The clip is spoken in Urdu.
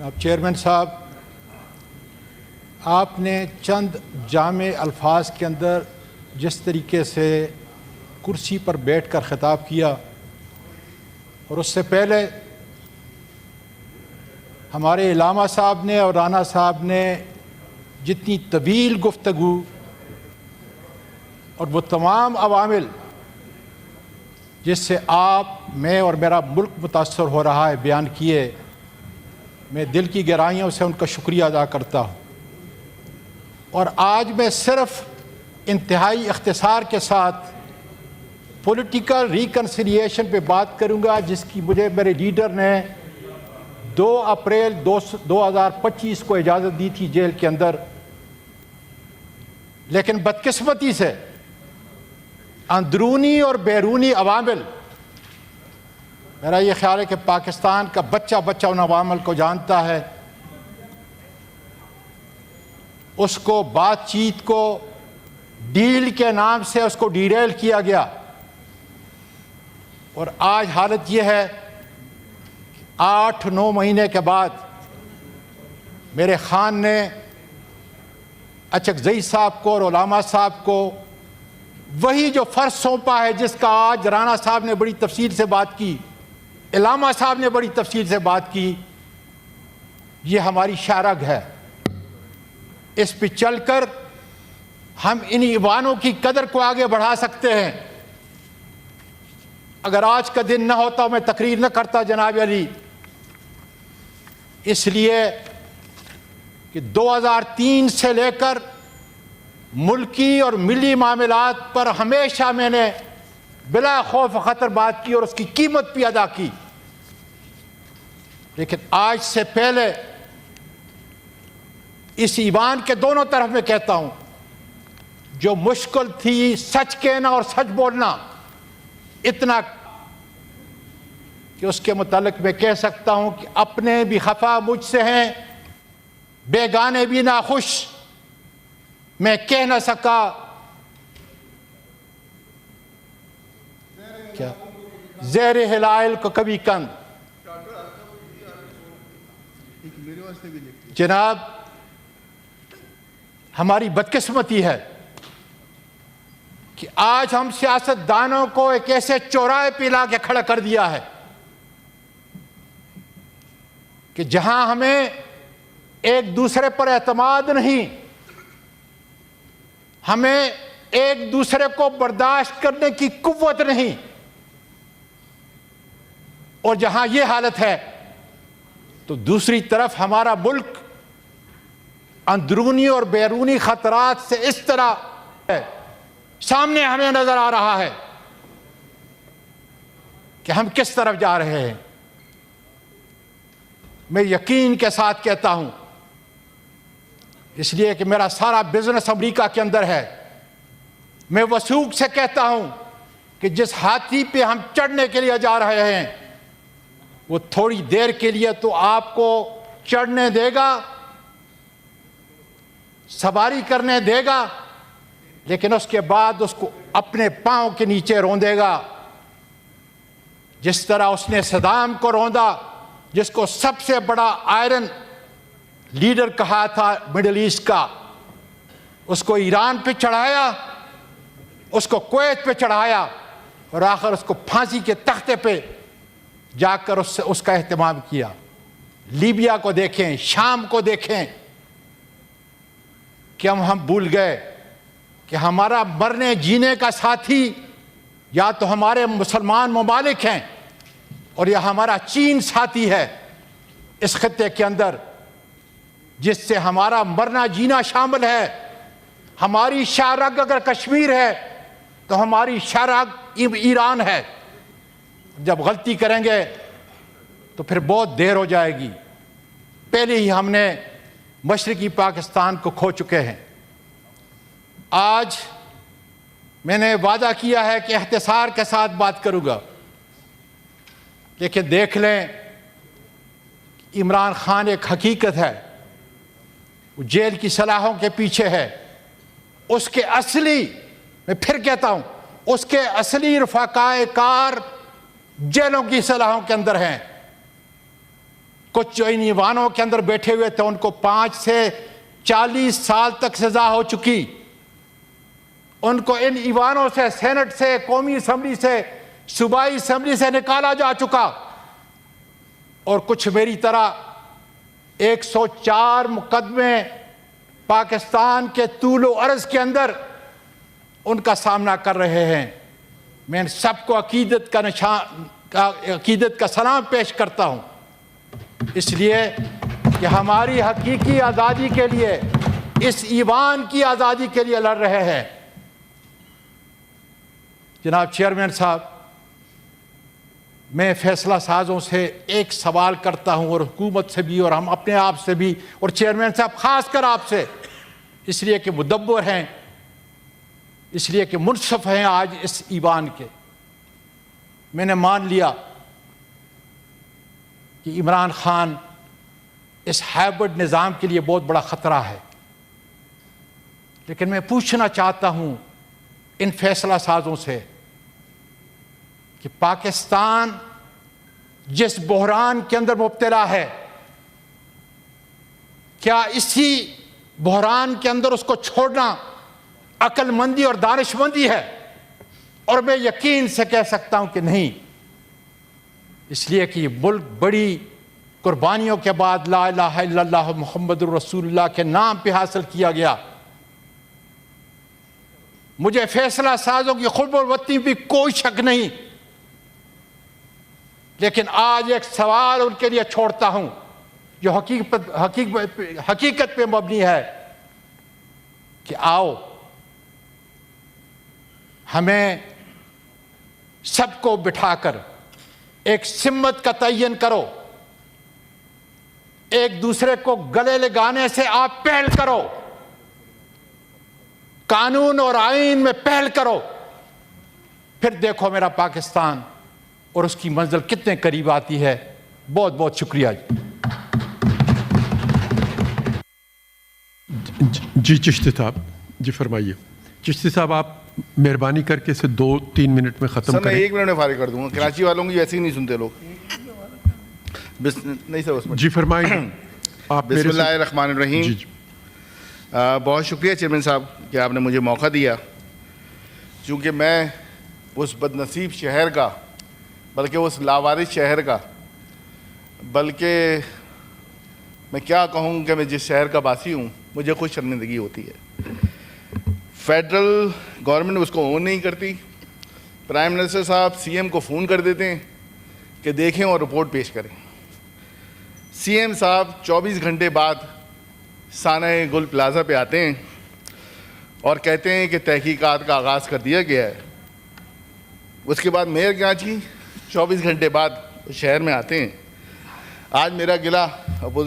جناب چیئرمین صاحب، آپ نے چند جامع الفاظ کے اندر جس طریقے سے کرسی پر بیٹھ کر خطاب کیا، اور اس سے پہلے ہمارے علامہ صاحب نے اور رانا صاحب نے جتنی طویل گفتگو اور وہ تمام عوامل جس سے آپ، میں اور میرا ملک متاثر ہو رہا ہے بیان کیے، میں دل کی گہرائیوں سے ان کا شکریہ ادا کرتا ہوں۔ اور آج میں صرف انتہائی اختصار کے ساتھ پولیٹیکل ریکنسیلیشن پہ بات کروں گا، جس کی مجھے میرے لیڈر نے 2 اپریل 2025 کو اجازت دی تھی جیل کے اندر، لیکن بدقسمتی سے اندرونی اور بیرونی عوامل، میرا یہ خیال ہے کہ پاکستان کا بچہ ان عوامل کو جانتا ہے، اس کو بات چیت کو ڈیل کے نام سے اس کو ڈیریل کیا گیا، اور آج حالت یہ ہے 8-9 مہینے کے بعد میرے خان نے اچکزئی صاحب کو اور علامہ صاحب کو وہی جو فرض سونپا ہے، جس کا آج رانا صاحب نے بڑی تفصیل سے بات کی، علامہ صاحب نے بڑی تفصیل سے بات کی، یہ ہماری شارگ ہے۔ اس پہ چل کر ہم ان ایوانوں کی قدر کو آگے بڑھا سکتے ہیں۔ اگر آج کا دن نہ ہوتا میں تقریر نہ کرتا جناب علی، اس لیے کہ 2003 سے لے کر ملکی اور ملی معاملات پر ہمیشہ میں نے بلا خوف خطر بات کی اور اس کی قیمت بھی ادا کی، لیکن آج سے پہلے اس ایوان کے دونوں طرف میں کہتا ہوں، جو مشکل تھی سچ کہنا اور سچ بولنا، اتنا کہ اس کے متعلق میں کہہ سکتا ہوں کہ اپنے بھی خفا مجھ سے ہیں، بیگانے بھی ناخوش، میں کہہ نہ سکا کیا زیر ہلال کو کبھی کند۔ جناب، ہماری بدقسمتی ہے کہ آج ہم سیاست دانوں کو ایک ایسے چوراہے پہ لا کے کھڑا کر دیا ہے کہ جہاں ہمیں ایک دوسرے پر اعتماد نہیں، ہمیں ایک دوسرے کو برداشت کرنے کی قوت نہیں، اور جہاں یہ حالت ہے تو دوسری طرف ہمارا ملک اندرونی اور بیرونی خطرات سے اس طرح ہے، سامنے ہمیں نظر آ رہا ہے کہ ہم کس طرف جا رہے ہیں۔ میں یقین کے ساتھ کہتا ہوں، اس لیے کہ میرا سارا بزنس امریکہ کے اندر ہے، میں وثوق سے کہتا ہوں کہ جس ہاتھی پہ ہم چڑھنے کے لیے جا رہے ہیں وہ تھوڑی دیر کے لیے تو آپ کو چڑھنے دے گا، سواری کرنے دے گا، لیکن اس کے بعد اس کو اپنے پاؤں کے نیچے روندے گا، جس طرح اس نے صدام کو روندا، جس کو سب سے بڑا آئرن لیڈر کہا تھا مڈل ایسٹ کا، اس کو ایران پہ چڑھایا، اس کو کویت پہ چڑھایا، اور آخر اس کو پھانسی کے تختے پہ جا کر اس کا اہتمام کیا۔ لیبیا کو دیکھیں، شام کو دیکھیں، کہ ہم بھول گئے کہ ہمارا مرنے جینے کا ساتھی یا تو ہمارے مسلمان ممالک ہیں اور یا ہمارا چین ساتھی ہے اس خطے کے اندر، جس سے ہمارا مرنا جینا شامل ہے۔ ہماری شارگ اگر کشمیر ہے تو ہماری شارگ ایران ہے۔ جب غلطی کریں گے تو پھر بہت دیر ہو جائے گی۔ پہلے ہی ہم نے مشرقی پاکستان کو کھو چکے ہیں۔ آج میں نے وعدہ کیا ہے کہ اختصار کے ساتھ بات کروں گا، لیکن دیکھ لیں عمران خان ایک حقیقت ہے، وہ جیل کی سلاخوں کے پیچھے ہے۔ اس کے اصلی، میں پھر کہتا ہوں، اس کے اصلی رفقائے کار جیلوں کی سلاخوں کے اندر ہیں۔ کچھ جو ان ایوانوں کے اندر بیٹھے ہوئے تھے ان کو 5 سے 40 سال تک سزا ہو چکی. ان کو ان ایوانوں سے، سینٹ سے، قومی اسمبلی سے، صوبائی اسمبلی سے نکالا جا چکا. اور کچھ میری طرح 104 مقدمے پاکستان کے طول و عرض کے اندر ان کا سامنا کر رہے ہیں. میں ان سب کو عقیدت کا سلام پیش کرتا ہوں، اس لیے کہ ہماری حقیقی آزادی کے لیے، اس ایوان کی آزادی کے لیے لڑ رہے ہیں. جناب چیئرمین صاحب، میں فیصلہ سازوں سے ایک سوال کرتا ہوں، اور حکومت سے بھی، اور ہم اپنے آپ سے بھی، اور چیئرمین صاحب خاص کر آپ سے، اس لیے کہ مدبر ہیں، اس لیے کہ منصف ہیں آج اس ایوان کے. میں نے مان لیا کہ عمران خان اس ہائبرڈ نظام کے لیے بہت بڑا خطرہ ہے، لیکن میں پوچھنا چاہتا ہوں ان فیصلہ سازوں سے کہ پاکستان جس بحران کے اندر مبتلا ہے، کیا اسی بحران کے اندر اس کو چھوڑنا عقل مندی اور دانش مندی ہے؟ اور میں یقین سے کہہ سکتا ہوں کہ نہیں، اس لیے کہ یہ ملک بڑی قربانیوں کے بعد لا الہ الا اللہ محمد الرسول اللہ کے نام پہ حاصل کیا گیا. مجھے فیصلہ سازوں کی خلب الوطنی بھی کوئی شک نہیں، لیکن آج ایک سوال ان کے لیے چھوڑتا ہوں جو حقیقت پہ مبنی ہے کہ آؤ ہمیں سب کو بٹھا کر ایک سمت کا تعین کرو، ایک دوسرے کو گلے لگانے سے آپ پہل کرو، قانون اور آئین میں پہل کرو، پھر دیکھو میرا پاکستان اور اس کی منزل کتنے قریب آتی ہے. بہت بہت شکریہ. جی چشتی صاحب، جی فرمائیے. چشتی صاحب آپ مہربانی کر کے اسے 2-3 منٹ میں ختم کریں. میں 1 منٹ میں فارغ کر دوں گا. کراچی والوں کی ویسے ہی نہیں سنتے لوگ. نہیں سر، اس میں جی فرمائیں آپ. بسم اللہ الرحمن الرحیم. جی بہت شکریہ چیئرمین صاحب کہ آپ نے مجھے موقع دیا. چونکہ میں اس بد نصیب شہر کا، بلکہ اس لاوارث شہر کا، بلکہ میں کیا کہوں کہ میں جس شہر کا باسی ہوں، مجھے خود شرمندگی ہوتی ہے. فیڈرل گورنمنٹ اس کو اون نہیں کرتی. پرائم منسٹر صاحب سی ایم کو فون کر دیتے ہیں کہ دیکھیں اور رپورٹ پیش کریں. سی ایم صاحب 24 گھنٹے بعد سانہ گل پلازا پہ آتے ہیں اور کہتے ہیں کہ تحقیقات کا آغاز کر دیا گیا ہے. اس کے بعد میئر کراچی 24 گھنٹے بعد شہر میں آتے ہیں. آج میرا گلہ